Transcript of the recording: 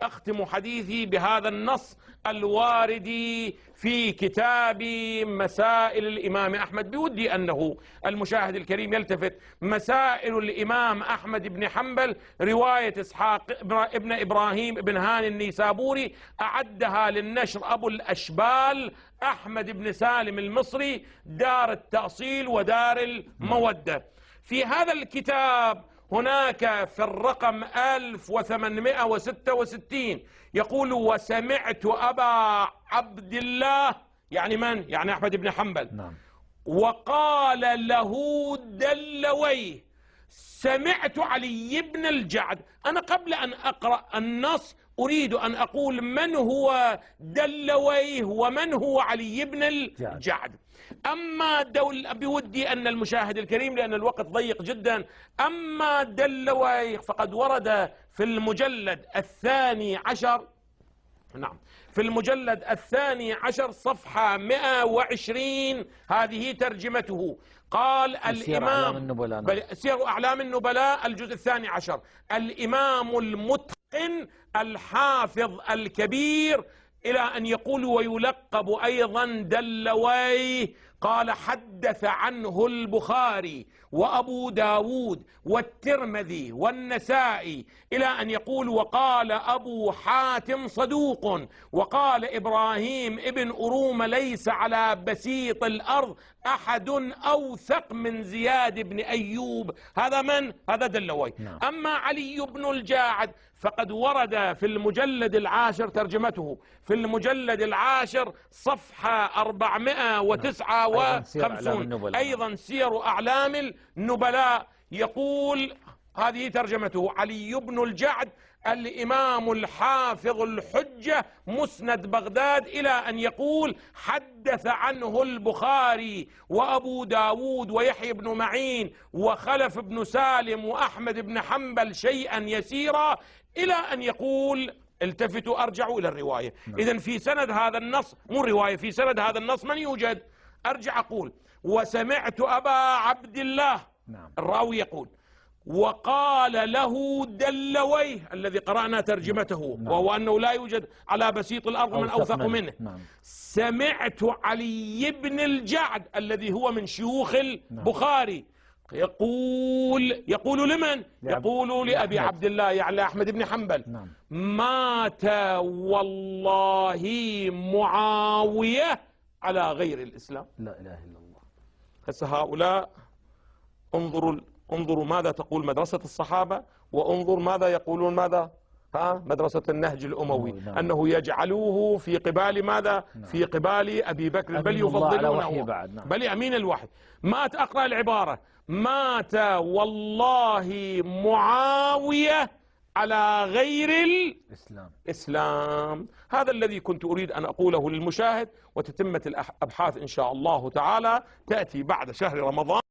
أختم حديثي بهذا النص الوارد في كتاب مسائل الإمام أحمد. بودي أنه المشاهد الكريم يلتفت: مسائل الإمام أحمد بن حنبل، رواية إسحاق ابن إبراهيم بن هاني النيسابوري، أعدها للنشر أبو الأشبال أحمد بن سالم المصري، دار التأصيل ودار المودة. في هذا الكتاب هناك في الرقم 1866 يقول: وسمعت أبا عبد الله، يعني من؟ يعني أحمد بن حنبل. نعم. وقال له دلويه: سمعت علي بن الجعد. أنا قبل أن أقرأ النص أريد أن أقول من هو دلويه ومن هو علي بن الجعد. أما بودي أن المشاهد الكريم، لأن الوقت ضيق جدا، أما دلويه فقد ورد في المجلد 12، نعم، في المجلد 12 صفحة 120، هذه ترجمته. قال الإمام سير أعلام النبلاء الجزء 12، الإمام المتقن الحافظ الكبير، إلى أن يقول ويلقب أيضا دلويه. قال: حدث عنه البخاري وأبو داود والترمذي والنسائي، إلى أن يقول: وقال أبو حاتم صدوق، وقال إبراهيم ابن أروم: ليس على بسيط الأرض أحد أوثق من زياد بن أيوب. هذا من؟ هذا دلوي. أما علي بن الجاعد فقد ورد في المجلد 10 ترجمته، في المجلد 10 صفحة 459، أيضا سير أعلام النبلاء. يقول، هذه ترجمته: علي بن الجعد الإمام الحافظ الحجة مسند بغداد، إلى أن يقول: حدث عنه البخاري وأبو داود ويحيى بن معين وخلف بن سالم وأحمد بن حنبل شيئا يسيرا، إلى أن يقول: التفتوا أرجعوا إلى الرواية. إذن في سند هذا النص، مو الرواية، في سند هذا النص من يوجد؟ أرجع أقول: وسمعت أبا عبد الله، الراوي يقول: وقال له دلويه الذي قرأنا ترجمته، وهو أنه لا يوجد على بسيط الأرض من أوثق منه. سمعت علي بن الجعد الذي هو من شيوخ البخاري يقول لمن؟ يقول لأبي عبد الله، يعني أحمد بن حنبل: مات والله معاوية على غير الإسلام. لا إله إلا الله. هسه هؤلاء انظروا ماذا تقول مدرسة الصحابة، وانظر ماذا يقولون ماذا مدرسة النهج الأموي، أنه يجعلوه في قبال ماذا؟ في قبال أبي بكر، بل يفضلونه، بل أمين الوحي. مات، أقرأ العبارة: مات والله معاوية على غير الإسلام. هذا الذي كنت أريد أن أقوله للمشاهد، وتتمة الأبحاث إن شاء الله تعالى تأتي بعد شهر رمضان.